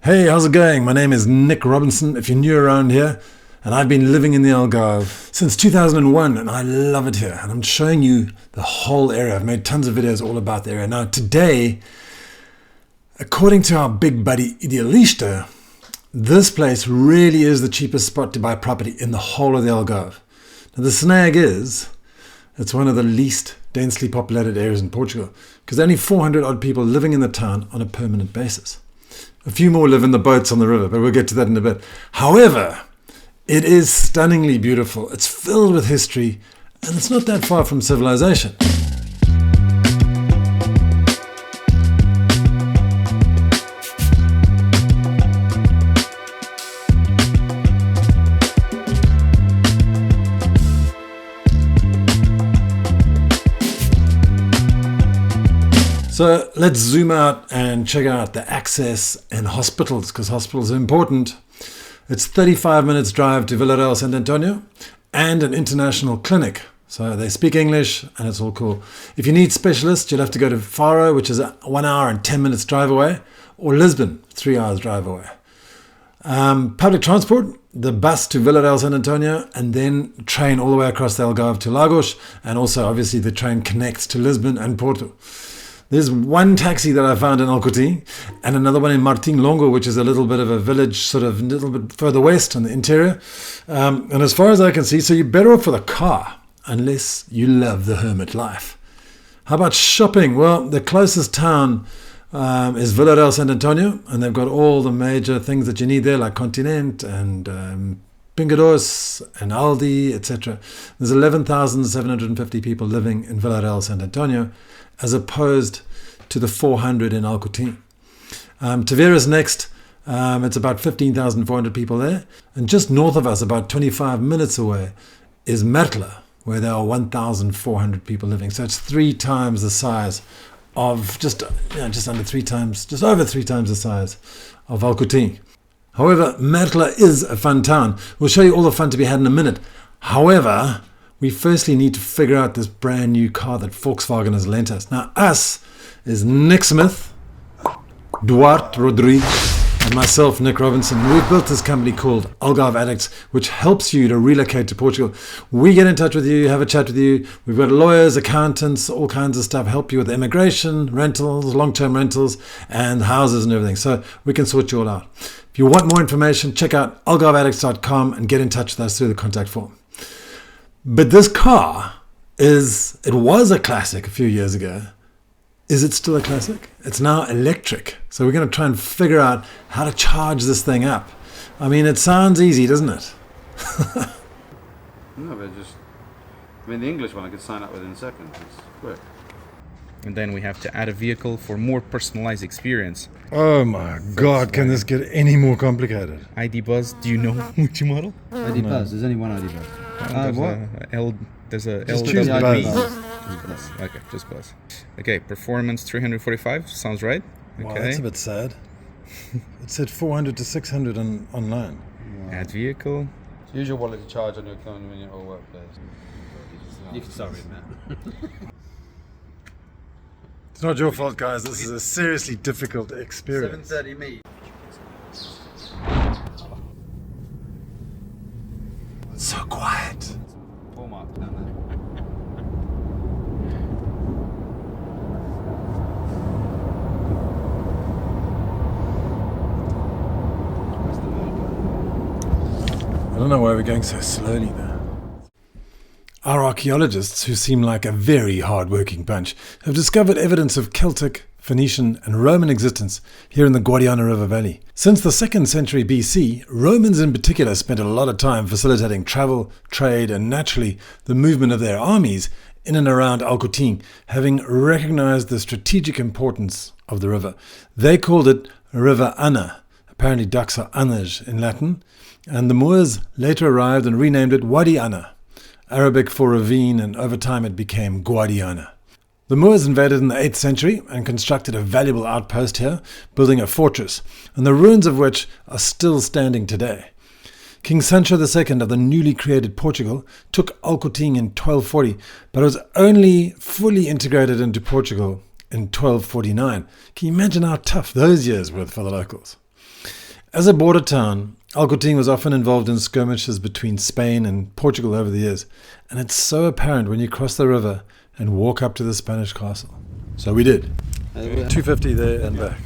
Hey, how's it going? My name is Nick Robinson, if you're new around here, and I've been living in the Algarve since 2001, and I love it here. And I'm showing you the whole area. I've made tons of videos all about the area. Now, today, according to our big buddy Idealista, this place really is the cheapest spot to buy property in the whole of the Algarve. Now, the snag is, it's one of the least densely populated areas in Portugal, because only 400 odd people living in the town on a permanent basis. A few more live in the boats on the river, but we'll get to that in a bit. However, it is stunningly beautiful. It's filled with history, and it's not that far from civilization. So let's zoom out and check out the access and hospitals, because hospitals are important. It's 35 minutes drive to Villarreal Sant Antonio and an international clinic. So they speak English and it's all cool. If you need specialists, you'll have to go to Faro, which is 1 hour and 10 minutes drive away, or Lisbon, 3 hours drive away. Public transport, the bus to Villarreal Sant Antonio, and then train all the way across the Algarve to Lagos, and also obviously the train connects to Lisbon and Porto. There's one taxi that I found in Alcoutim and another one in Martin Longo, which is a little bit of a village, sort of a little bit further west on the interior. And as far as I can see, so you're better off with a car, unless you love the hermit life. How about shopping? Well, the closest town is Villarreal Sant Antonio, and they've got all the major things that you need there, like Continent and Pingados and Aldi, etc. There's 11,750 people living in Villarreal Sant Antonio, as opposed to the 400 in Alcoutim. Tavera's next. It's about 15,400 people there. And just north of us, about 25 minutes away, is Mértola, where there are 1,400 people living. So it's 3 times the size of, just over 3 times the size of Alcoutim. However, Mértola is a fun town. We'll show you all the fun to be had in a minute. However, we firstly need to figure out this brand new car that Volkswagen has lent us. Now, us is Nick Smith, Duarte Rodrigues, and myself, Nick Robinson. We've built this company called Algarve Addicts, which helps you to relocate to Portugal. We get in touch with you, have a chat with you. We've got lawyers, accountants, all kinds of stuff, help you with immigration, rentals, long-term rentals, and houses and everything. So we can sort you all out. If you want more information, check out algarveaddicts.com and get in touch with us through the contact form. But this car it was a classic a few years ago. Is it still a classic? It's now electric. So we're going to try and figure out how to charge this thing up. I mean, it sounds easy, doesn't it? No, but the English one I could sign up within seconds. It's quick. And then we have to add a vehicle for more personalized experience. Oh my God, can this get any more complicated? ID Buzz, do you know which model? ID Buzz, there's only one ID Buzz. There's a Just L. choose W. Buzz. Okay, just Buzz. Okay, performance 345, sounds right. Okay. Wow, that's a bit sad. It said 400 to 600 online. Add vehicle. Use your wallet to charge on your phone when you're at workplace. You can start reading that. It's not your fault, guys. This is a seriously difficult experience. 7:30 me. It's so quiet. Paul mark down there. I don't know why we're going so slowly there. Our archaeologists, who seem like a very hard-working bunch, have discovered evidence of Celtic, Phoenician and Roman existence here in the Guadiana River Valley. Since the 2nd century BC, Romans in particular spent a lot of time facilitating travel, trade and naturally the movement of their armies in and around Alcoutim, having recognized the strategic importance of the river. They called it River Anna, apparently ducks are anaj in Latin, and the Moors later arrived and renamed it Wadi Anna, Arabic for ravine, and over time it became Guadiana. The Moors invaded in the 8th century and constructed a valuable outpost here, building a fortress, and the ruins of which are still standing today. King Sancho II of the newly created Portugal took Alcoutim in 1240, but it was only fully integrated into Portugal in 1249. Can you imagine how tough those years were for the locals? As a border town, Alcoutim was often involved in skirmishes between Spain and Portugal over the years, and it's so apparent when you cross the river and walk up to the Spanish castle. So we did. 250 there and back.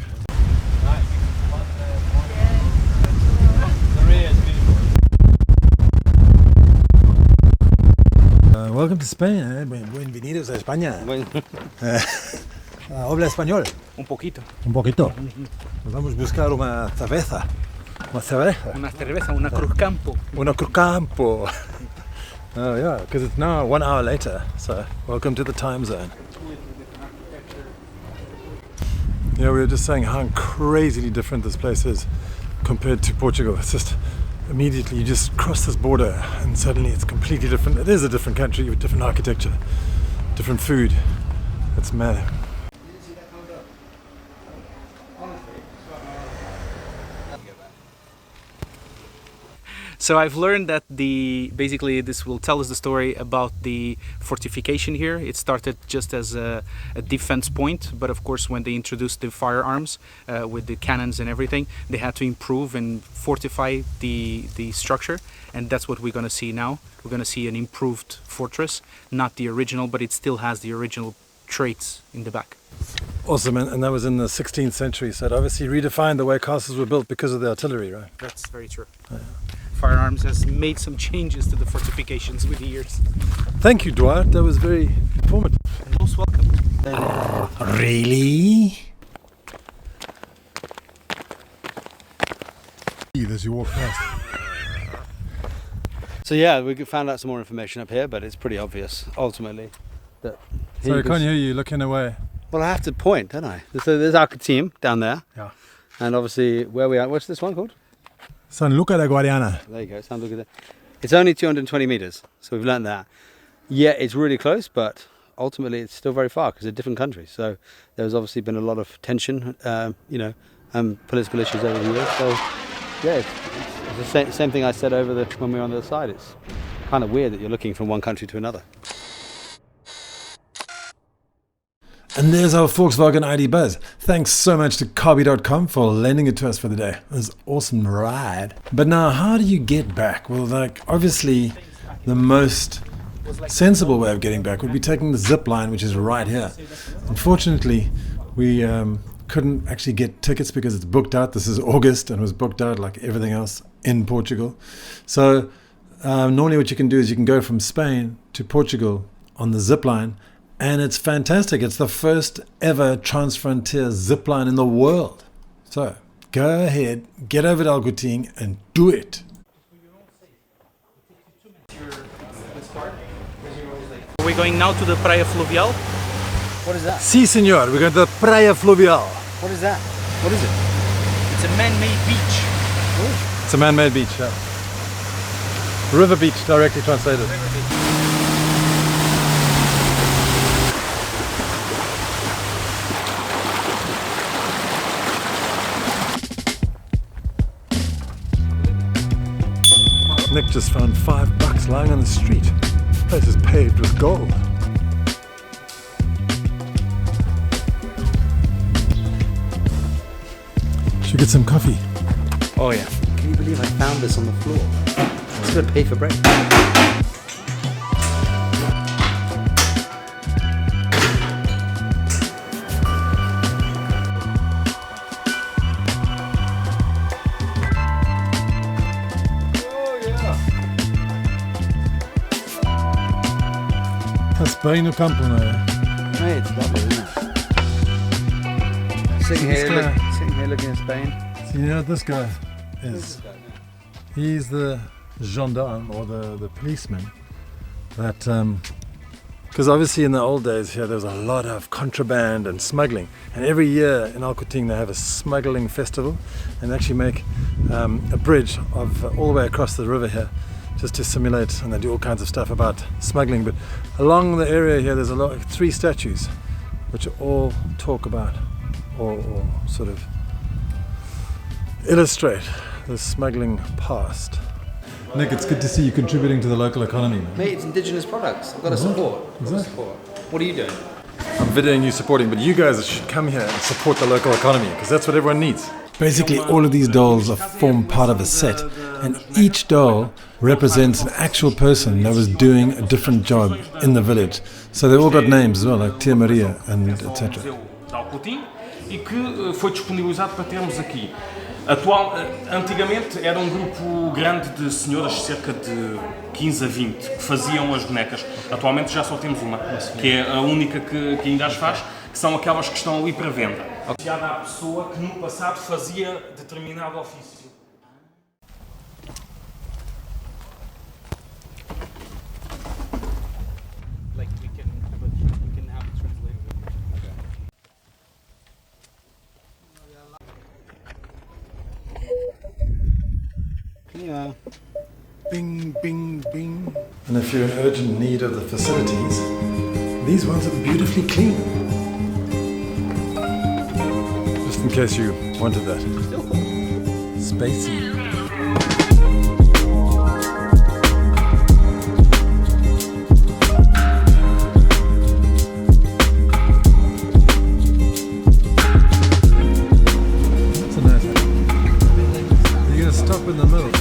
Welcome to Spain. Bienvenidos a España. ¿Habla español? Un poquito. Un poquito. Nos vamos a buscar una cerveza. Una cerveza. Una cerveza, una cruz campo. Una cruz campo. Oh yeah, because it's now 1 hour later. So welcome to the time zone. Yeah, we were just saying how crazily different this place is compared to Portugal. It's just immediately you just cross this border and suddenly it's completely different. It is a different country with different architecture, different food. It's mad. So I've learned that basically this will tell us the story about the fortification here. It started just as a defense point, but of course when they introduced the firearms with the cannons and everything, they had to improve and fortify the structure, and that's what we're going to see now. We're going to see an improved fortress, not the original, but it still has the original traits in the back. Awesome, and that was in the 16th century, so it obviously redefined the way castles were built because of the artillery, right? That's very true. Yeah. Firearms has made some changes to the fortifications with the years. Thank you, Dwight. That was very informative. Most welcome. Really? As you walk past. So yeah, we found out some more information up here, but it's pretty obvious ultimately that. Sorry, I can't hear you. Looking away. Well, I have to point, don't I? So there's Alcoutim down there. Yeah. And obviously where we are. What's this one called? San Luca de Guadiana. There you go. San Luca de. It's only 220 meters, so we've learned that. Yeah, it's really close, but ultimately it's still very far because they're different countries. So there's obviously been a lot of tension, political issues over the years. So yeah, it's the same thing I said when we were on the other side. It's kind of weird that you're looking from one country to another. And there's our Volkswagen ID Buzz. Thanks so much to Carby.com for lending it to us for the day. It was an awesome ride. But now, how do you get back? Well, obviously, the most sensible way of getting back would be taking the zip line, which is right here. Unfortunately, we couldn't actually get tickets because it's booked out. This is August and it was booked out like everything else in Portugal. So normally what you can do is you can go from Spain to Portugal on the zip line, and it's fantastic. It's the first ever transfrontier zip line in the world. So go ahead, get over to Alcoutim and do it. We're going now to the Praia Fluvial. What is that? Si, senor. We're going to the Praia Fluvial. What is that? What is it? It's a man-made beach. Ooh. It's a man-made beach, yeah. River beach, directly translated. Nick just found $5 lying on the street. This place is paved with gold. Should get some coffee. Oh yeah. Can you believe I found this on the floor? It's going to pay for break. Spain no campo, no? Hey, it's lovely, isn't it? Sitting here looking at Spain. So you know what this guy is? He's the gendarme or the policeman that, because obviously in the old days here there was a lot of contraband and smuggling, and every year in Alcoutim they have a smuggling festival and they actually make a bridge of all the way across the river here, just to simulate, and they do all kinds of stuff about smuggling. But along the area here there's 3 statues which all talk about or sort of illustrate the smuggling past. Nick, it's good to see you contributing to the local economy, man. Mate, it's indigenous products. I've got to support. Exactly. What are you doing? I'm videoing you supporting, but you guys should come here and support the local economy because that's what everyone needs. Basically, all of these dolls form part of a set, and each doll represents an actual person that was doing a different job in the village. So they've all got names as well, like Tia Maria and etc. Alcoutim, e que foi disponibilizado para termos aqui. Antigamente era grupo grande de senhoras, cerca de 15 a 20, que faziam as bonecas. Atualmente já só temos uma, que é a única que ainda as faz, que são aquelas que estão ali para venda. Associada à pessoa que no passado fazia determinado ofício. Yeah. Bing, bing, bing. And if you're in urgent need of the facilities, these ones are beautifully clean. Just in case you wanted that. Spacey. That's a nice one. You're going to stop in the middle.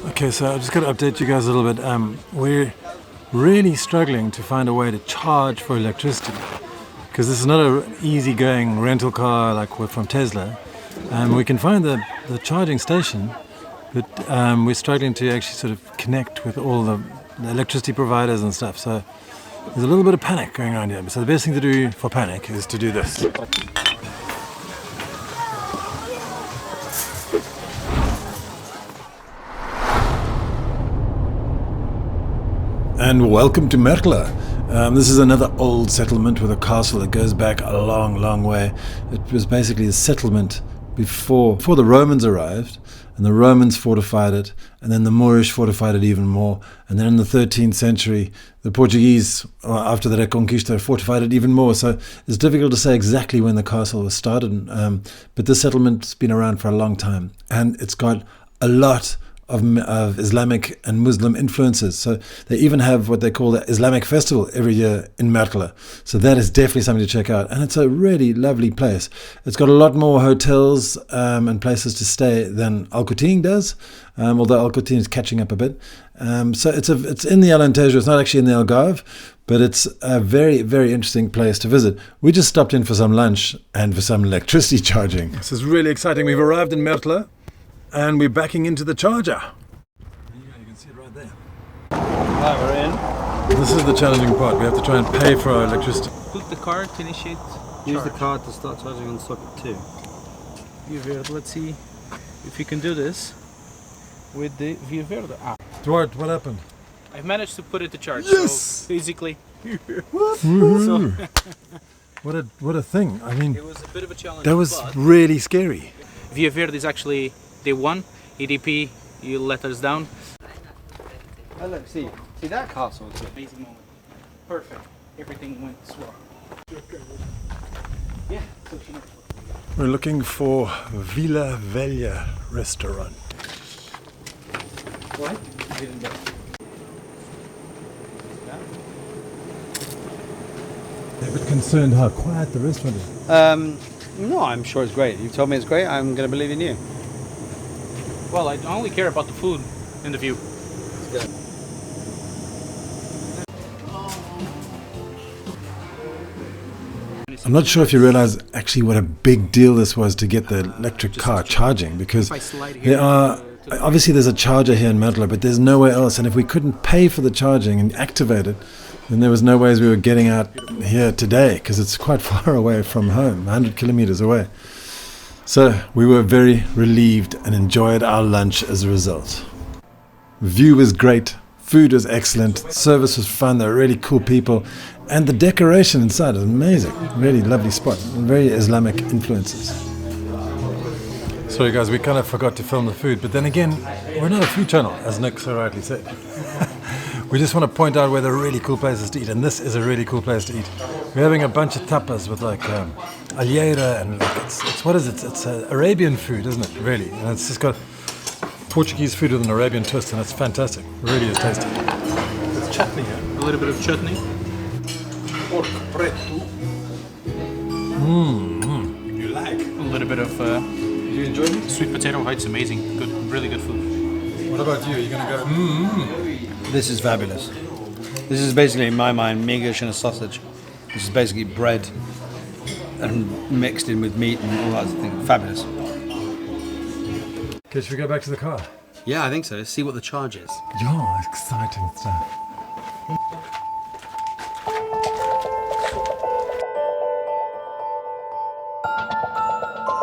Okay, so I've just got to update you guys a little bit. We're really struggling to find a way to charge for electricity because this is not an easy-going rental car like we're from Tesla. We can find the charging station, but we're struggling to actually sort of connect with all the electricity providers and stuff. So there's a little bit of panic going on here. So the best thing to do for panic is to do this. And welcome to Mértola. This is another old settlement with a castle that goes back a long, long way. It was basically a settlement before the Romans arrived, and the Romans fortified it, and then the Moorish fortified it even more, and then in the 13th century the Portuguese, after the Reconquista, fortified it even more. So it's difficult to say exactly when the castle was started, but this settlement's been around for a long time, and it's got a lot of Islamic and Muslim influences. So they even have what they call the Islamic festival every year in Mértola. So that is definitely something to check out. And it's a really lovely place. It's got a lot more hotels and places to stay than Alcoutim does, although Alcoutim is catching up a bit. So it's in the Alentejo. It's not actually in the Algarve, but it's a very, very interesting place to visit. We just stopped in for some lunch and for some electricity charging. This is really exciting. We've arrived in Mértola, and we're backing into the charger. Yeah, you can see it right there. Right, we're in. This is the challenging part. We have to try and pay for our electricity. Put the card to initiate. Use the charge. card to start charging on socket 2. Via Verde. Let's see if we can do this with the Via Verde app. Dwight, what happened? I've managed to put it to charge. Yes! So basically, So, what a thing. I mean, it was a bit of a challenge. that was but really scary. Via Verde is actually day one. EDP, you let us down. Oh look, see that castle too. Amazing moment. Perfect. Everything went swell. Yeah. So she knows. We're looking for Villa Velha restaurant. What? I didn't get it. A bit concerned how quiet the restaurant is. No, I'm sure it's great. You've told me it's great. I'm going to believe in you. Well, I only care about the food and the view. I'm not sure if you realize actually what a big deal this was to get the electric car charging, because there are obviously there's a charger here in Mértola, but there's nowhere else. And if we couldn't pay for the charging and activate it, then there was no ways we were getting out here today, because it's quite far away from home, 100 kilometers away. So we were very relieved and enjoyed our lunch as a result. View was great, food was excellent, service was fun, they were really cool people, and the decoration inside is amazing. Really lovely spot, very Islamic influences. Sorry guys, we kind of forgot to film the food, but then again, we're not a food channel, as Nick so rightly said. We just want to point out where the really cool places to eat, and this is a really cool place to eat. We're having a bunch of tapas with like alheira and like it's what is it? It's Arabian food, isn't it? Really, and it's just got Portuguese food with an Arabian twist, and it's fantastic. It really is tasty. It's chutney, yeah? A little bit of chutney. Pork preto. You like? A little bit of You enjoy it? sweet potato. Oh, it's amazing. Good, really good food. What about you? Are you gonna go? This is fabulous. This is basically, in my mind, migas and a sausage. This is basically bread and mixed in with meat and all that thing. Fabulous. Okay, should we go back to the car? Yeah, I think so. Let's see what the charge is. Yeah, exciting stuff.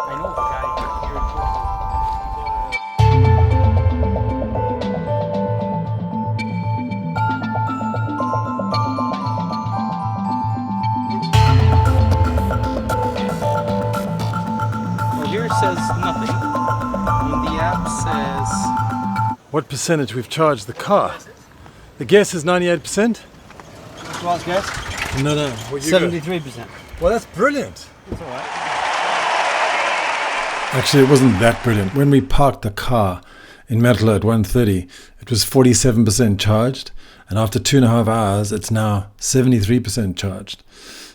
I know the guy here in Portugal. Well, here it says nothing. On the app says What percentage we've charged the car? The guess is 98%? Last guess? No. 73%. Well, that's brilliant. Actually, it wasn't that brilliant. When we parked the car in Mértola at 1:30, it was 47% charged. And after 2.5 hours, it's now 73% charged.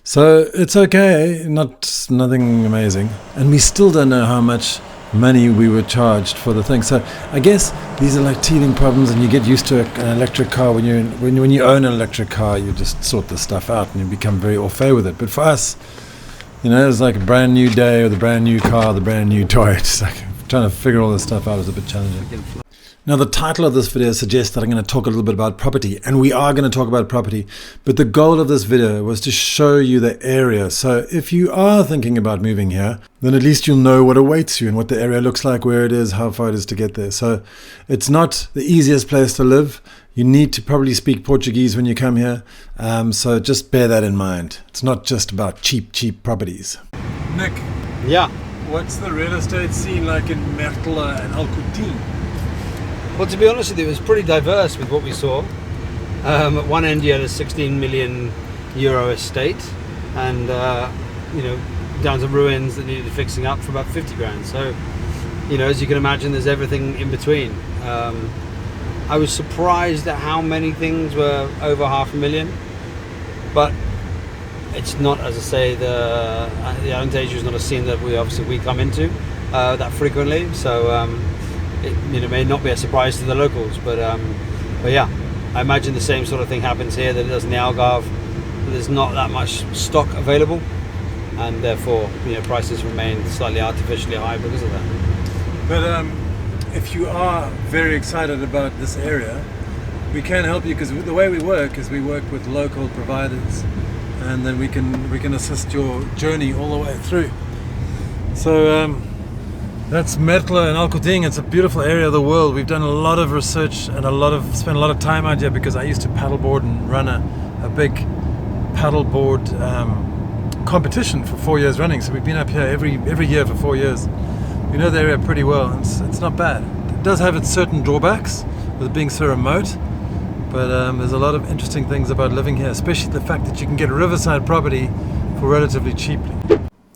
So it's okay, nothing amazing. And we still don't know how much money we were charged for the thing. So I guess these are like teething problems, and you get used to an electric car. When you own an electric car, you just sort this stuff out and you become very au fait with it. But for us, it's like a brand new day with a brand new car, the brand new toy. It's like trying to figure all this stuff out is a bit challenging. Now, the title of this video suggests that I'm going to talk a little bit about property, and we are going to talk about property, but the goal of this video was to show you the area. So if you are thinking about moving here, then at least you'll know what awaits you and what the area looks like, where it is, how far it is to get there. So it's not the easiest place to live. You need to probably speak Portuguese when you come here, so just bear that in mind. It's not just about cheap properties. Nick, Yeah. what's the real estate scene like in Mértola and Alcoutim? Well, to be honest with you, it was pretty diverse with what we saw. At one end, you had a 16 million euro estate, and down to ruins that needed fixing up for about 50 grand. So, as you can imagine, there's everything in between. I was surprised at how many things were over 500,000, but it's not, as I say, the Alentejo is not a scene that we come into that frequently. So. It may not be a surprise to the locals, but yeah, I imagine the same sort of thing happens here that it does in the Algarve. There's not that much stock available, and therefore prices remain slightly artificially high because of that. But if you are very excited about this area, we can help you, because the way we work is we work with local providers, and then we can assist your journey all the way through. So that's Mértola and Alcoutim. It's a beautiful area of the world. We've done a lot of research and spent a lot of time out here, because I used to paddleboard and run a big paddleboard competition for 4 years running. So we've been up here every year for 4 years. We know the area pretty well. It's not bad. It does have its certain drawbacks with it being so remote, but there's a lot of interesting things about living here, especially the fact that you can get riverside property for relatively cheaply.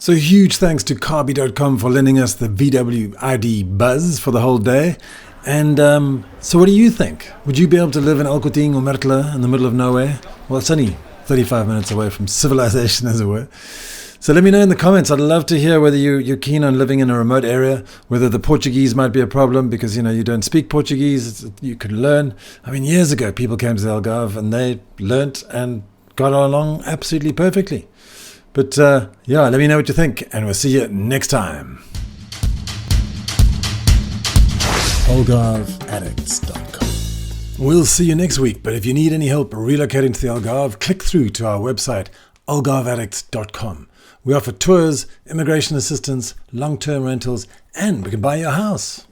So huge thanks to Carby.com for lending us the VW ID Buzz for the whole day. And so what do you think? Would you be able to live in Alcoutim or Mértola in the middle of nowhere? Well, it's only 35 minutes away from civilization, as it were. So let me know in the comments. I'd love to hear whether you're keen on living in a remote area, whether the Portuguese might be a problem because, you don't speak Portuguese. You could learn. I mean, years ago, people came to the Algarve and they learnt and got along absolutely perfectly. But yeah, let me know what you think, and we'll see you next time. AlgarveAddicts.com. We'll see you next week, but if you need any help relocating to the Algarve, click through to our website, AlgarveAddicts.com. We offer tours, immigration assistance, long-term rentals, and we can buy your house.